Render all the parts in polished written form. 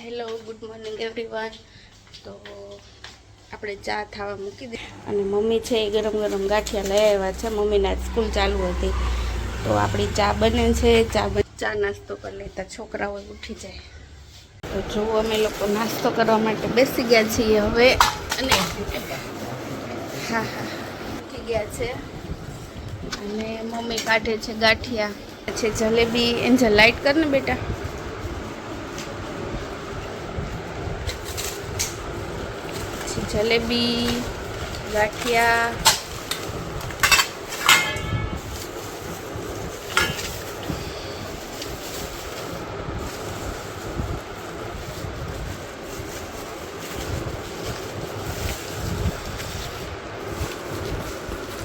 Hello, good morning everyone. તો આપણે ચા થવા મૂકી દે અને મમ્મી છે એ ગરમ ગરમ ગાંઠિયા લઈ આવ્યા છે. મમ્મીના સ્કૂલ ચાલુ હતી તો આપણી ચા બને છે. ચા નાસ્તો કરી લેતા છોકરાઓ ઉઠી જાય. તો જો અમે લોકો નાસ્તો કરવા માટે બેસી ગયા છીએ હવે. અને હા ઉઠી ગયા છે અને મમ્મી કાઢે છે ગાંઠિયા છે. જલેબી એન્જલ લાઈટ કર ને બેટા. જલેબી ગાંઠિયા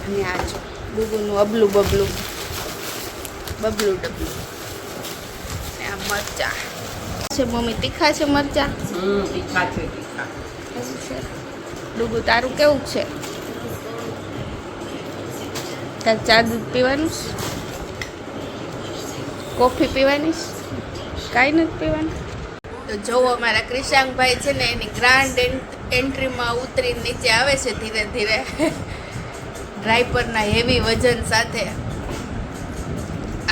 અને આ જો ડુગુનું અબલું બબલું ડબલું ને આ મરચા છે. મમ્મી તીખા છે મરચા? તીખા છે. ડુગુ તારું કેવું છે? તાર ચા દૂધ પીવાનું? કોફી પીવાની? કાંઈ નથી પીવાનું. તો જોવો અમારા ક્રિશાંકભાઈ છે ને એની ગ્રાન્ડ એન્ટ્રીમાં ઉતરી નીચે આવે છે ધીરે ધીરે ડ્રાઈવરના હેવી વજન સાથે.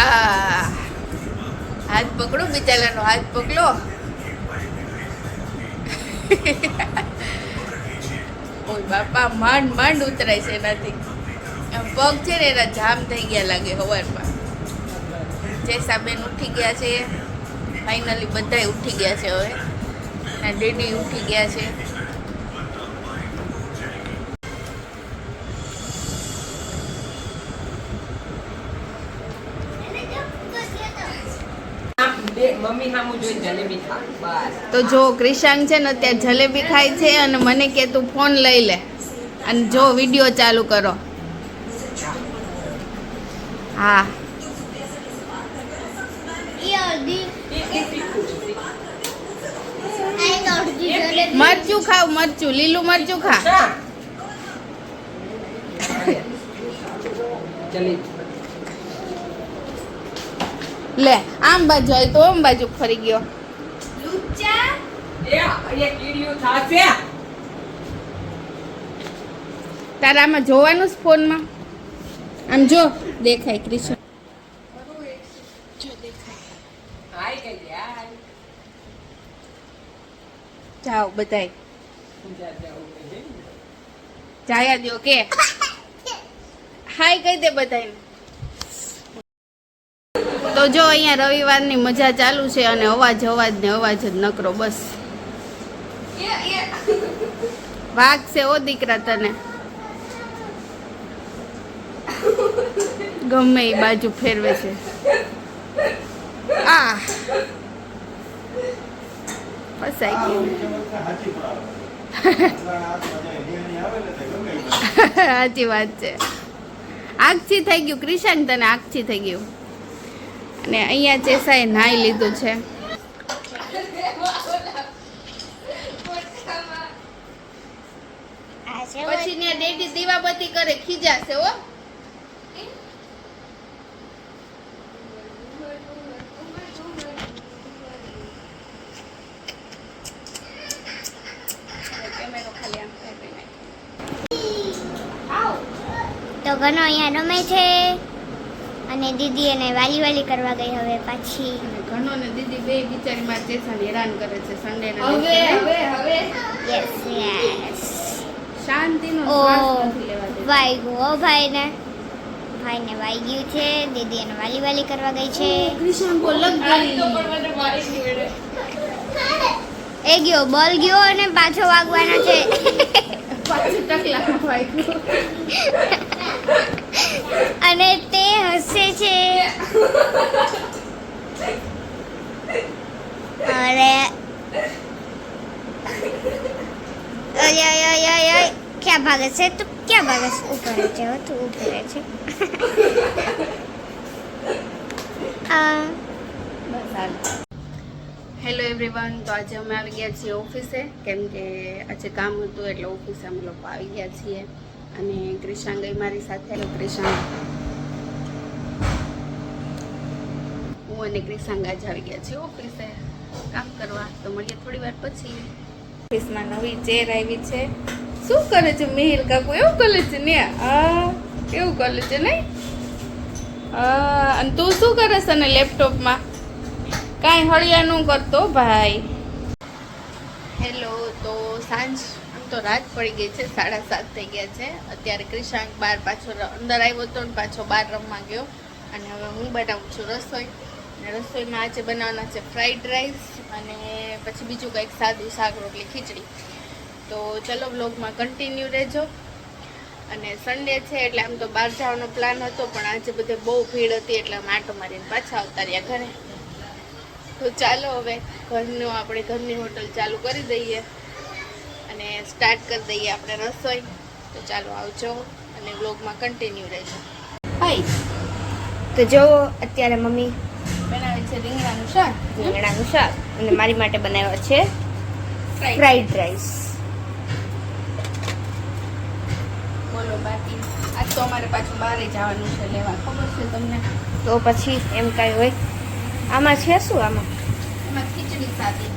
આ હાથ પકડો બિચારાનો, હાથ પકડો. ઓય બાપા, માંડ ઉતરાય છે એનાથી. પગ છે ને એના જામ થઈ ગયા લાગે સવારમાં. જેસાબેન ઉઠી ગયા છે ફાઇનલી, બધાય ઉઠી ગયા છે હવે. અને ડેડી ઉઠી ગયા છે. તો જો ક્રિશાંક છે ને અત્યારે જલેબી ખાય છે અને મને કે તું ફોન લઈ લે અને જો વિડીયો ચાલુ કરો. હા મરચું ખાવ, મરચું, લીલું મરચું ખા. લે આમ બાજુ આવી તો આમ બાજુ ફરી ગયો. તારા આમાં જોવાનું જ ફોનમાં. આમ જો દેખાય ક્રિશન, જો દેખાય. જાઓ બધાય જાયા દો કે હાય કહી દે બધાને. તો જો અહીંયા રવિવારની મજા ચાલુ છે અને અવાજ ને અવાજ જ નકરો. બસ વાઘ છે ઓ દીકરા તને, ગમે એ બાજુ ફેરવે છે. આ ફસાઈ ગયું. સાચી વાત છે. આગથી થઈ ગયું ક્રિશાંક, તને આગથી થઈ ગયું. અને અહીંયા ચેસાએ નાઈ લીધું છે. પછી ને ડેડી દીવાબત્તી કરે, ખીજાશે હો. તો ઘણો અહીંયા રમે છે અને દીદી એને વાલી કરવા ગઈ હવે પાછી. ઘણો ને દીદી બે બિચારી માં ચેસાને હેરાન કરે છે સન્ડે ના હવે યસ શાંતિનો ઓ શ્વાસ નથી લેવા દેતો. વાગ્યું ઓ ભાઈને વાગ્યું છે. દીદી એને વાલી કરવા ગઈ છે. ક્રિશાંક લગ એ ગયો બોલ ગયો અને પાછો વાગવાનો છે. પાછું ટકલા વાગ્યું અને તે હસે છે. અરે ઓય ક્યાં ભાગે છે તું? ક્યાં ભાગે છે? ઉપર છે તું, ઉપર છે. Hello everyone. તો આજે અમે આવી ગયા છીએ ઓફિસે, કેમ કે આજે કામ હતું એટલે ઓફિસે અમે લોકો આવી ગયા છીએ. અને ક્રિશાંક ગઈ મારી સાથે. ક્રિશાંક હું અને ક્રિશાંક આજે આવી ગયા છીએ ઓફિસે. કામ કરવા. તો મળીએ થોડી વાર પછી. ઓફિસમાં નવી ચેર આવી છે. શું કરે છે મિહિર કાકુ? એવું કરે છે ને? એવું કરે છે નહીં? અને તું શું કરે છે ને લેપટોપમાં? કાંઈ હળિયા નું કરતો ભાઈ. હેલો. તો સાંજ આમ તો રાત પડી ગઈ છે, 7:30 થઈ ગયા છે. અત્યારે ક્રિશાંક બહાર પાછો અંદર આવ્યો હતો ને પાછો બહાર રમવા ગયો. અને હવે હું બનાવું છું રસોઈ. અને રસોઈમાં આજે બનાવવાના છે ફ્રાઈડ રાઈસ અને પછી બીજું કંઈક સાદું શાક રોટલી ખીચડી. તો ચલો વ્લોગમાં કન્ટિન્યુ રહેજો. અને સન્ડે છે એટલે આમ તો બહાર જવાનો પ્લાન હતો, પણ આજે બધે બહુ ભીડ હતી એટલે અમે આંટો મારીને પાછા આવતા રહ્યા ઘરે. તો ચાલો હવે આપણે ઘરની હોટલ ચાલુ કરી દઈએ અને સ્ટાર્ટ કરી દઈએ આપણે રસોઈ. તો ચાલો આવજો અને વ્લોગમાં કન્ટિન્યુ રહેજો. હાય. તો જો અત્યારે મમ્મી બનાવે છે રીંગણાનું શાક. રીંગણાનું શાક અને મારી માટે બનાવ્યો છે ફ્રાઈડ રાઈસ. બોલો બાકી આજ તો અમારે પાછું બહાર જવાનું છે લેવા, ખબર છે તમને? તો પછી એમ કાંઈ હોય? આમાં છે શું? આમાં એમાં ખીચડી સાદી.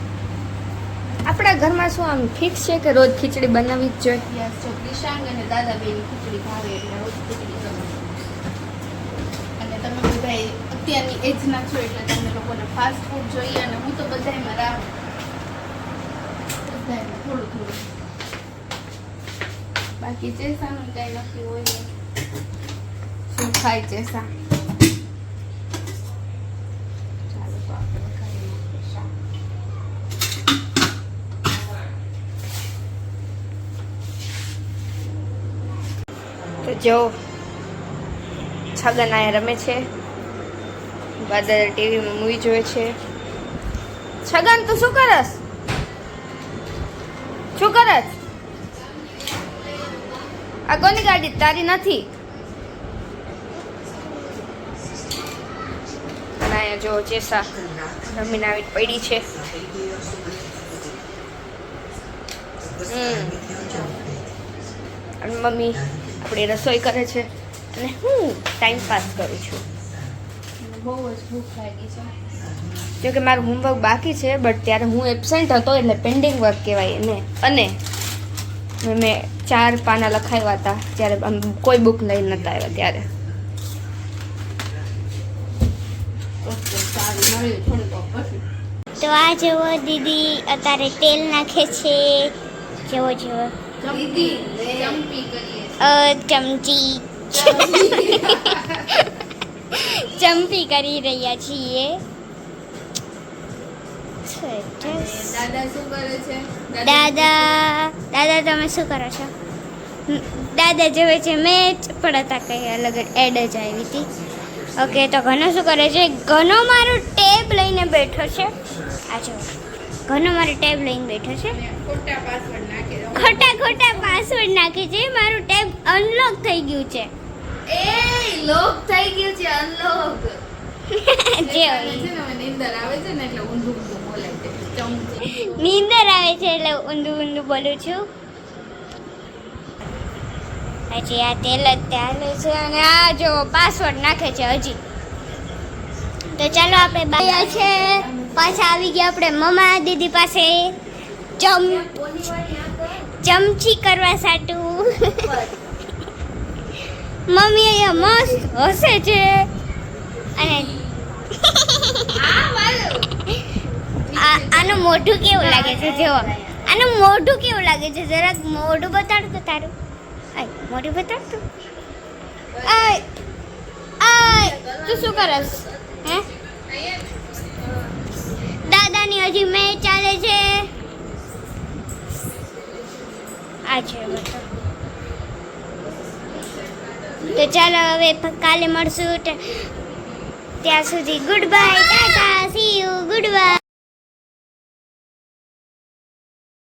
આપણા ઘરમાં શું આમ ફિક્સ છે કે રોજ ખીચડી બનાવવી જ જોઈએ? યસ. જો ક્રિશાંગ અને દાદા બેની ખીચડી ભાવે એટલે રોજ ખીચડી બનાવું. અને તમે બધા અત્યારની એજના છો એટલે તમને લોકોને ફાસ્ટ ફૂડ જોઈએ અને હું તો બધાયમાં રાહું. બધાયમાં થોડું થોડું. બાકી ચેસાનું કાંઈ નક્કી હોય નહીં. શું ખાય ચેસા? ચાલો તો આપણે વઘારી નાખીએ શાક. તો જો છગન આયા રમે છે, બાદલ ટીવીમાં મૂવી જોવે છે. છગન તું શું કરસ? શું કરસ? આ કોની ગાડી? તારી નથી. અને અહીંયા જો ચેસા રમીને આવી પડી છે. અને મમ્મી આપણી રસોઈ કરે છે અને હું ટાઈમ પાસ કરું છું. મને બહુ જ ભૂખ લાગી છે. જો કે મારું હોમવર્ક બાકી છે, બટ ત્યારે હું એબસેન્ટ હતો એટલે પેન્ડિંગ વર્ક કહેવાય એને. અને મેં 4 પાના લખાવ્યા હતા જ્યારે આમ કોઈ બુક લઈને નહોતા આવ્યા ત્યારે. ઓકે સારું, મળીએ થોડીક વાર પછી. તો આ જેવો દીદી અત્યારે તેલ નાખે છે. જેવો જેવો દીદી ચંપી કરીએ. ચમચી ચંપી કરી રહ્યા છીએ. દાદા શું કરે છે? દાદા તમે શું કરો છો? દાદા જોવે છે મેચ, પણ હતા કંઈ અલગ એડ જ આવી હતી. ઓકે, તો ઘનો શું કરે છે? ઘનો મારું ટેબ લઈને બેઠો છે. આ જો ઘનો મારું ટેબ લઈને બેઠો છે. ખોટા પાસવર્ડ નાખી દો. ખોટા પાસવર્ડ નાખે છે. મારું ટેબ અનલોક થઈ ગયું છે. એ લોક થઈ ગયું છે, અનલોક. જે છે ને હવે નીંદર આવે છે ને એટલે ઊંધું ઊંધું બોલે છે. ચમચી. નીંદર આવે છે એટલે ઊંધું બોલું છું. હજી આ તેલ જ ચાલે છે અને આ જો પાસવર્ડ નાખે છે હજી. તો ચાલો આપણે બાયા છે, પાછા આવી ગયા આપણે મમ્મા દીદી પાસે ચમચી કરવા સાટું. મમ્મી અહીંયા મસ્ત હસે છે અને આનું મોઢું કેવું લાગે છે? જો આનું મોઢું કેવું લાગે છે? જરાક મોઢું બતાડ તો તારું. આય મોઢું બતાડ તો. આય તું શું કરસ? હે દાદાની હજી મેચ ચાલે છે. આ છે બતા. તો ચાલો હવે કાલે મળશું. ત્યાં સુધી good bye, Tata, C you, good bye.